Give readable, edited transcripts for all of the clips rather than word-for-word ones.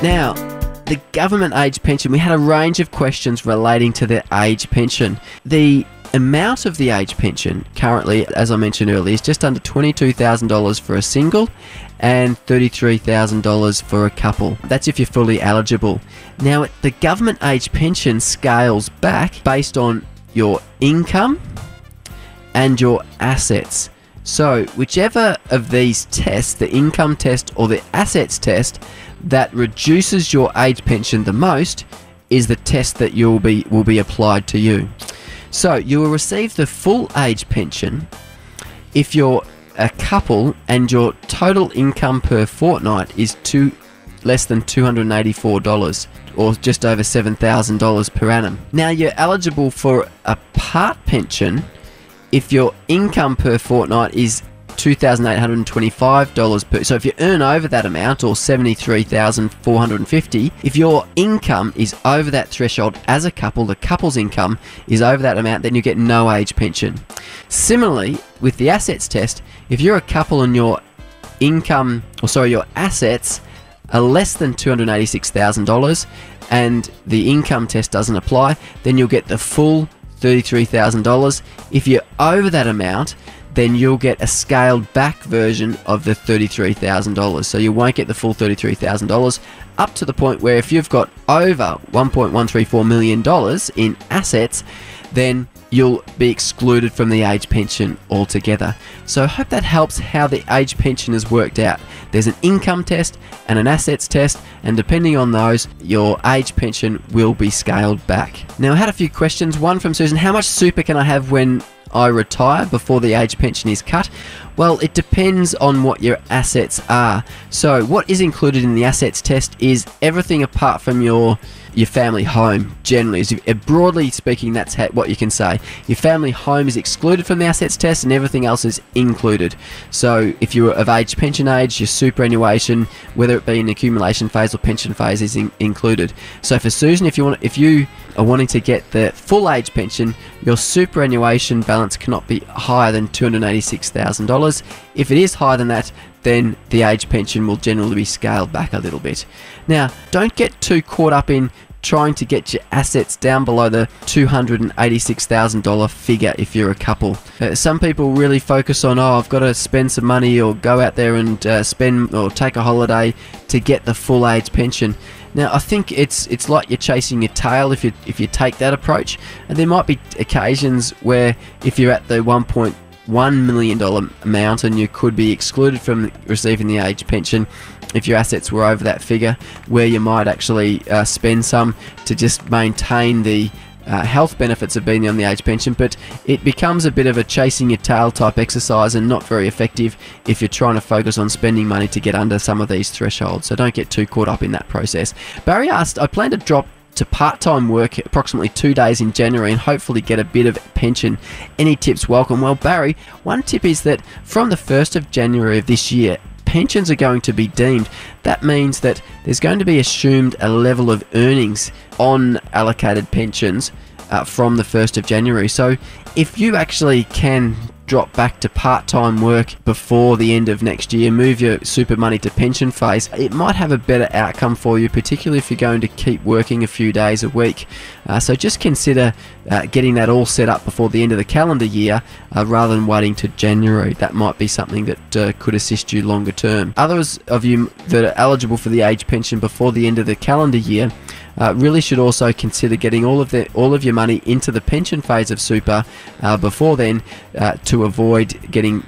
Now, the government age pension, we had a range of questions relating to the age pension. The amount of the age pension currently, as I mentioned earlier, is just under $22,000 for a single and $33,000 for a couple. That's if you're fully eligible. Now, the government age pension scales back based on your income and your assets. So whichever of these tests, the income test or the assets test, that reduces your age pension the most is the test that will be applied to you. So you will receive the full age pension if you're a couple and your total income per fortnight is less than $284 or just over $7,000 per annum. Now, you're eligible for a part pension if your income per fortnight is $2,825 per. So if you earn over that amount, or $73,450, if your income is over that threshold as a couple, the couple's income is over that amount, then you get no age pension. Similarly, with the assets test, if you're a couple and your income, your assets are less than $286,000 and the income test doesn't apply, then you'll get the full $33,000. If you're over that amount, then you'll get a scaled back version of the $33,000. So you won't get the full $33,000, up to the point where if you've got over $1.134 million in assets, then you'll be excluded from the age pension altogether. So I hope that helps how the age pension is worked out. There's an income test and an assets test, and depending on those, your age pension will be scaled back. Now, I had a few questions. One from Susan: how much super can I have when I retire before the age pension is cut? Well, it depends on what your assets are. So what is included in the assets test is everything apart from your family home. Generally, broadly speaking, that's what you can say. Your family home is excluded from the assets test and everything else is included. So if you're of pension age, your superannuation, whether it be in accumulation phase or pension phase, is included. So for Susan, if you are wanting to get the full age pension, your superannuation balance cannot be higher than $286,000. If it is higher than that, then the age pension will generally be scaled back a little bit. Now, don't get too caught up in trying to get your assets down below the $286,000 figure if you're a couple. Some people really focus on, I've got to spend some money or go out there and spend or take a holiday to get the full age pension. Now, I think it's like you're chasing your tail if you take that approach. And there might be occasions where if you're at the $1.1 million amount and you could be excluded from receiving the age pension if your assets were over that figure, where you might actually spend some to just maintain the health benefits of being on the age pension, but it becomes a bit of a chasing your tail type exercise and not very effective if you're trying to focus on spending money to get under some of these thresholds. So don't get too caught up in that process. Barry asked, I plan to drop to part-time work approximately 2 days in January and hopefully get a bit of pension. Any tips welcome? Well, Barry, one tip is that from the 1st of January of this year, pensions are going to be deemed. That means that there's going to be assumed a level of earnings on allocated pensions from the 1st of January. So if you actually can drop back to part-time work before the end of next year, move your super money to pension phase, it might have a better outcome for you, particularly if you're going to keep working a few days a week. So just consider getting that all set up before the end of the calendar year rather than waiting to January. That might be something that could assist you longer term. Others of you that are eligible for the age pension before the end of the calendar year really should also consider getting all of your money into the pension phase of super before then, to avoid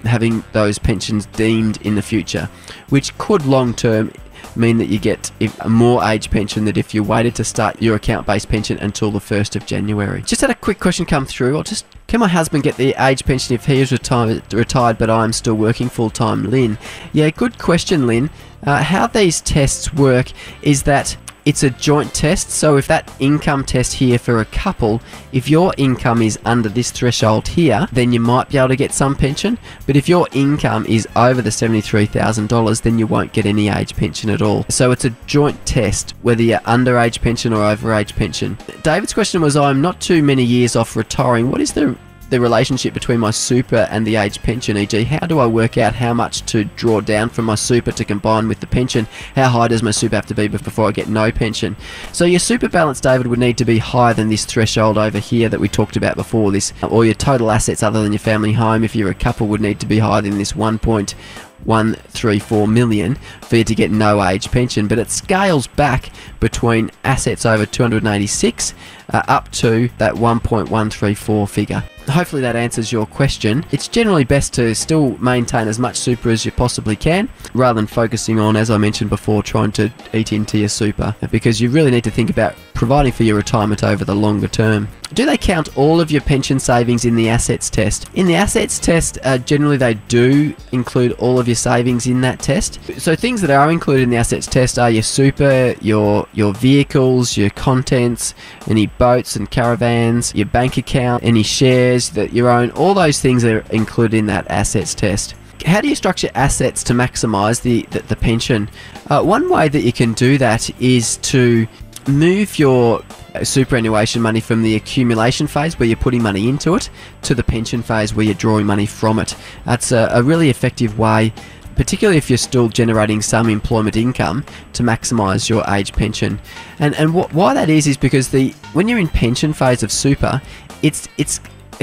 having those pensions deemed in the future, which could long term mean that you get a more age pension than if you waited to start your account-based pension until the 1st of January. Just had a quick question come through. Can my husband get the age pension if he is retired but I'm still working full-time? Lynn. Yeah, good question, Lynn. How these tests work is that it's a joint test. So if that income test here for a couple, if your income is under this threshold here, then you might be able to get some pension. But if your income is over the $73,000, then you won't get any age pension at all. So it's a joint test, whether you're under age pension or over age pension. David's question was, I'm not too many years off retiring. What is the the relationship between my super and the age pension, e.g. how do I work out how much to draw down from my super to combine with the pension? How high does my super have to be before I get no pension? So your super balance, David, would need to be higher than this threshold over here that we talked about before this, or your total assets other than your family home, if you're a couple, would need to be higher than this 1.134 million for you to get no age pension. But it scales back between assets over 286 up to that 1.134 figure. Hopefully that answers your question. It's generally best to still maintain as much super as you possibly can, rather than focusing on, as I mentioned before, trying to eat into your super, because you really need to think about providing for your retirement over the longer term. Do they count all of your pension savings in the assets test? In the assets test, generally they do include all of your savings in that test. So things that are included in the assets test are your super, your vehicles, your contents, any boats and caravans, your bank account, any shares that you own. All those things are included in that assets test. How do you structure assets to maximize the pension? One way that you can do that is to move your superannuation money from the accumulation phase, where you're putting money into it, to the pension phase, where you're drawing money from it. That's a really effective way, particularly if you're still generating some employment income, to maximise your age pension. And why that is because when you're in pension phase of super, it's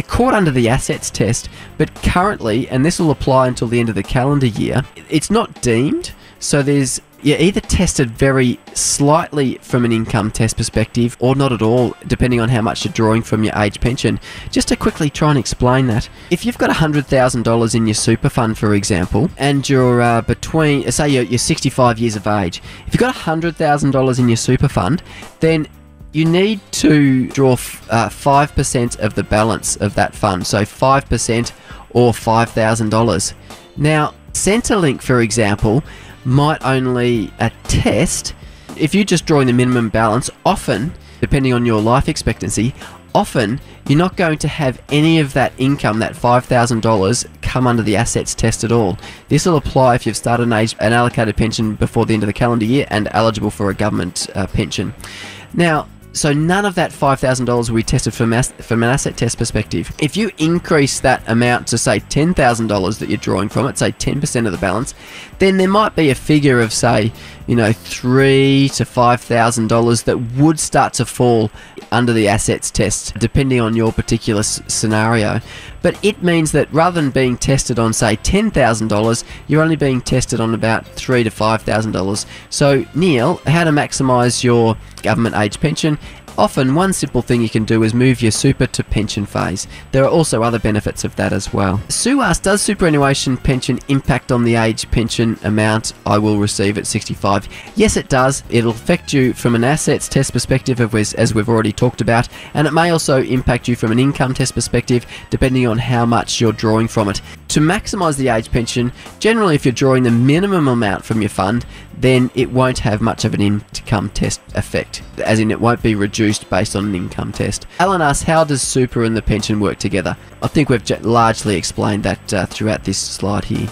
caught under the assets test, but currently, and this will apply until the end of the calendar year, it's not deemed. So you're either tested very slightly from an income test perspective, or not at all, depending on how much you're drawing from your age pension. Just to quickly try and explain that, if you've got $100,000 in your super fund, for example, and you're between, say you're 65 years of age, if you've got $100,000 in your super fund, then you need to draw 5% of the balance of that fund, so 5% or $5,000. Now, Centrelink, for example, might only attest, if you're just drawing the minimum balance, often, depending on your life expectancy, often you're not going to have any of that income, that $5,000, come under the assets test at all. This will apply if you've started an allocated pension before the end of the calendar year and eligible for a government pension. Now, so none of that $5,000 will be tested from an asset test perspective. If you increase that amount to, say, $10,000 that you're drawing from it, say 10% of the balance, then there might be a figure of, say, $3,000 to $5,000 that would start to fall under the assets test, depending on your particular scenario. But it means that rather than being tested on, say, $10,000, you're only being tested on about $3,000 to $5,000. So, Neil, how to maximise your government age pension? Often, one simple thing you can do is move your super to pension phase. There are also other benefits of that as well. Sue asked, does superannuation pension impact on the age pension amount I will receive at 65? Yes, it does. It'll affect you from an assets test perspective, as we've already talked about, and it may also impact you from an income test perspective, depending on how much you're drawing from it. To maximise the age pension, generally if you're drawing the minimum amount from your fund, then it won't have much of an income test effect, as in it won't be reduced based on an income test. Alan asks, how does super and the pension work together? I think we've largely explained that throughout this slide here.